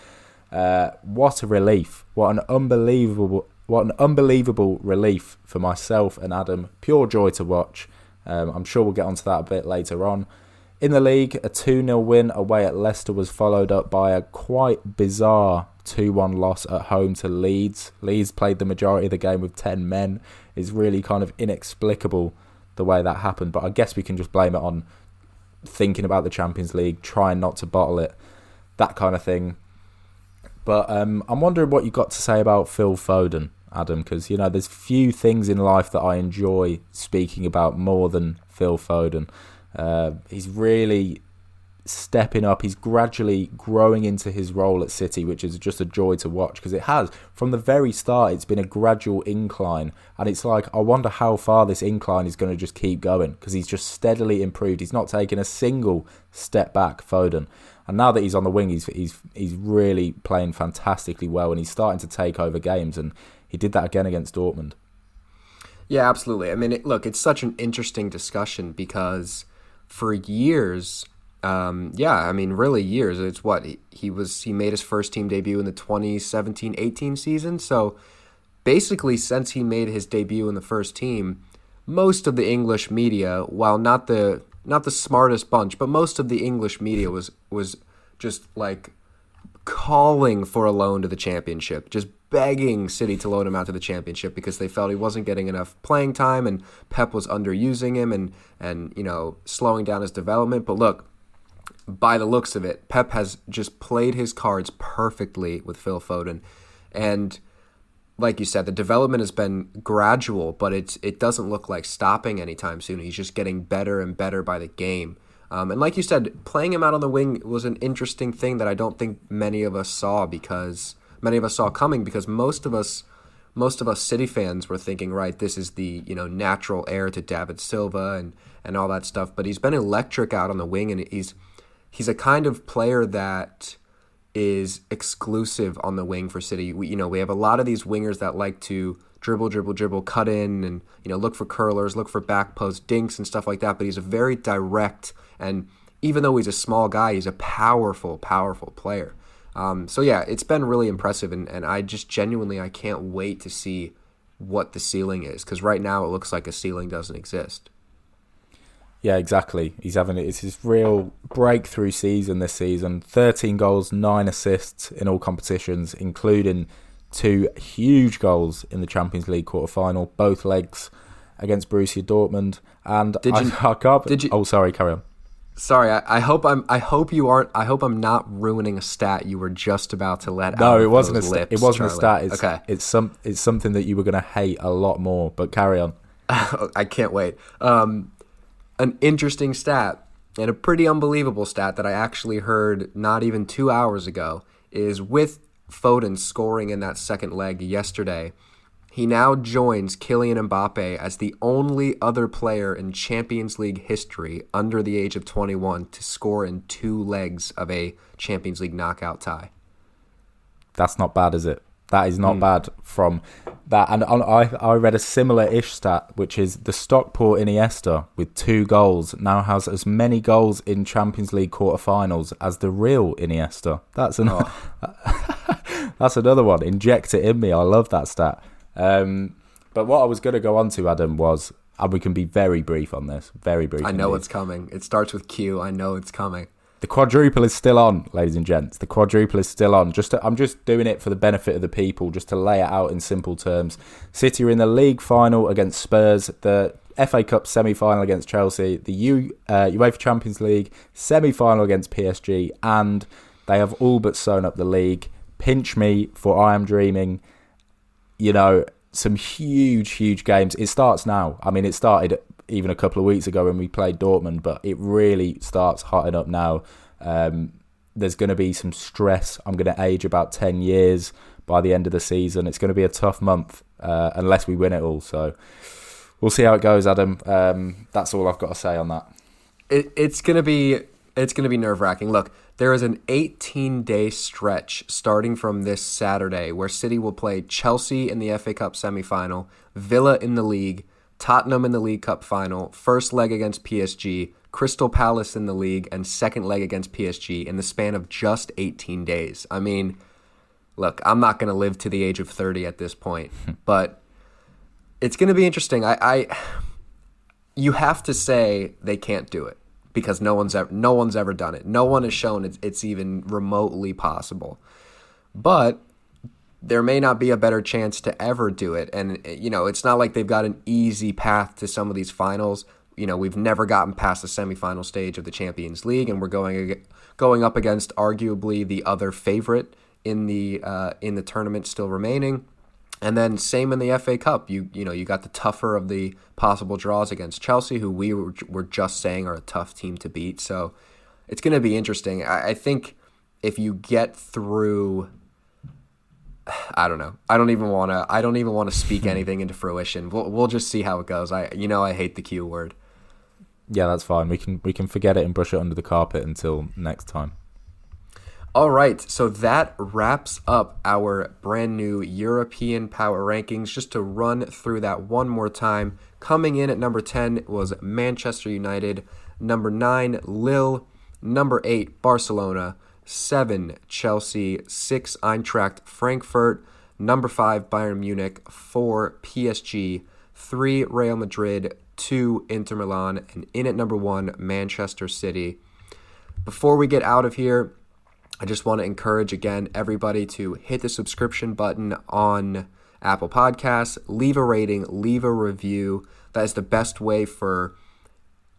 What a relief. What an unbelievable relief for myself and Adam. Pure joy to watch. I'm sure we'll get onto that a bit later on. In the league, a 2-0 win away at Leicester was followed up by a quite bizarre 2-1 loss at home to Leeds. Leeds played the majority of the game with 10 men. It's really kind of inexplicable the way that happened, but I guess we can just blame it on thinking about the Champions League, trying not to bottle it, that kind of thing. But I'm wondering what you got to say about Phil Foden, Adam, because, you know, there's few things in life that I enjoy speaking about more than Phil Foden. He's really stepping up. He's gradually growing into his role at City, which is just a joy to watch, because it has, from the very start, it's been a gradual incline, and it's like, I wonder how far this incline is going to just keep going, because he's just steadily improved. He's not taken a single step back, Foden, and now that he's on the wing, he's really playing fantastically well, and he's starting to take over games, and he did that again against Dortmund. Yeah, absolutely. I mean, it's such an interesting discussion, because for years, really years. It's what he made his first team debut in the 2017-18 season. So basically, since he made his debut in the first team, most of the English media, while not the smartest bunch, but most of the English media was just like calling for a loan to the Championship, just begging City to loan him out to the Championship, because they felt he wasn't getting enough playing time and Pep was underusing him and you know, slowing down his development. But look, by the looks of it, Pep has just played his cards perfectly with Phil Foden. And like you said, the development has been gradual, but it doesn't look like stopping anytime soon. He's just getting better and better by the game. And like you said, playing him out on the wing was an interesting thing that I don't think many of us saw coming, because most of us City fans were thinking, right, this is the, you know, natural heir to David Silva and all that stuff. But he's been electric out on the wing, and he's a kind of player that is exclusive on the wing for City. We have a lot of these wingers that like to dribble, cut in, and, you know, look for curlers, look for back post dinks and stuff like that. But he's a very direct, and even though he's a small guy, he's a powerful player. So yeah, it's been really impressive, and I just genuinely, I can't wait to see what the ceiling is, because right now it looks like a ceiling doesn't exist. Yeah, exactly. It's his real breakthrough season this season. 13 goals, 9 assists in all competitions, including 2 huge goals in the Champions League quarter-final, both legs against Borussia Dortmund. And I can't. Did you? Oh, sorry. Carry on. Sorry, I hope I'm not ruining a stat you were just about to let out. No, it wasn't lips, it wasn't Charlie. a stat. Okay. It's something that you were going to hate a lot more. But carry on. I can't wait. An interesting stat and a pretty unbelievable stat that I actually heard not even 2 hours ago is with Foden scoring in that second leg yesterday. He now joins Kylian Mbappe as the only other player in Champions League history under the age of 21 to score in 2 legs of a Champions League knockout tie. That's not bad, is it? That is not bad from that. And I read a similar-ish stat, which is the Stockport Iniesta with 2 goals now has as many goals in Champions League quarterfinals as the real Iniesta. That's another one. Inject it in me. I love that stat. But what I was going to go on to, Adam, was, and we can be very brief on this, very brief. I know it's coming. It starts with Q. I know it's coming. The quadruple is still on, ladies and gents. The quadruple is still on. I'm just doing it for the benefit of the people, just to lay it out in simple terms. City are in the league final against Spurs, the FA Cup semi-final against Chelsea, the UEFA Champions League semi-final against PSG, and they have all but sewn up the league. Pinch me, for I am dreaming. You know, some huge games. It starts now. I mean, it started even a couple of weeks ago when we played Dortmund, but it really starts hotting up now. There's going to be some stress. I'm going to age about 10 years by the end of the season. It's going to be a tough month unless we win it all. So we'll see how it goes, Adam. That's all I've got to say on that. It's going to be nerve-wracking. Look, there is an 18-day stretch starting from this Saturday where City will play Chelsea in the FA Cup semi-final, Villa in the league, Tottenham in the League Cup final, first leg against PSG, Crystal Palace in the league, and second leg against PSG in the span of just 18 days. I mean, look, I'm not going to live to the age of 30 at this point, but it's going to be interesting. You have to say they can't do it because no one's ever done it. No one has shown it's even remotely possible. But there may not be a better chance to ever do it. And, you know, it's not like they've got an easy path to some of these finals. You know, we've never gotten past the semifinal stage of the Champions League, and we're going up against arguably the other favorite in the tournament still remaining. And then same in the FA Cup. You got the tougher of the possible draws against Chelsea, who we were just saying are a tough team to beat. So it's going to be interesting. I think if you get through, I don't know. I don't even want to speak anything into fruition. We'll just see how it goes. I hate the Q word. Yeah, that's fine. We can forget it and brush it under the carpet until next time. All right, so that wraps up our brand new European power rankings. Just to run through that one more time. Coming in at number 10 was Manchester United. Number 9, Lille. Number 8, Barcelona. 7, Chelsea. 6, Eintracht Frankfurt. Number 5, Bayern Munich. 4, PSG. 3, Real Madrid. 2, Inter Milan. And in at number 1, Manchester City. Before we get out of here, I just want to encourage, again, everybody to hit the subscription button on Apple Podcasts, leave a rating, leave a review. That is the best way for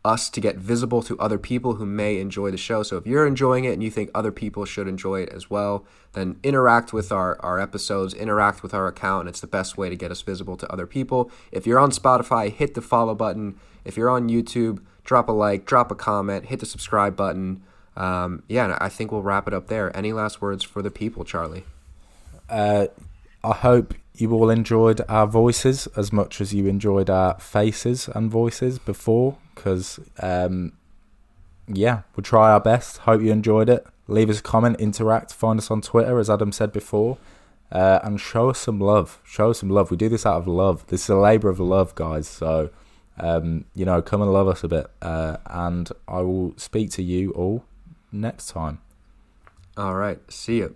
us to get visible to other people who may enjoy the show. So if you're enjoying it and you think other people should enjoy it as well, then interact with our episodes, interact with our account, and it's the best way to get us visible to other people. If you're on Spotify, hit the follow button. If you're on YouTube, drop a like, drop a comment, hit the subscribe button. And I think we'll wrap it up there. Any last words for the people, Charlie? I hope you all enjoyed our voices as much as you enjoyed our faces and voices before, because, we'll try our best. Hope you enjoyed it. Leave us a comment, interact, find us on Twitter, as Adam said before, and show us some love. Show us some love. We do this out of love. This is a labour of love, guys, so, come and love us a bit, and I will speak to you all next time. All right. See you.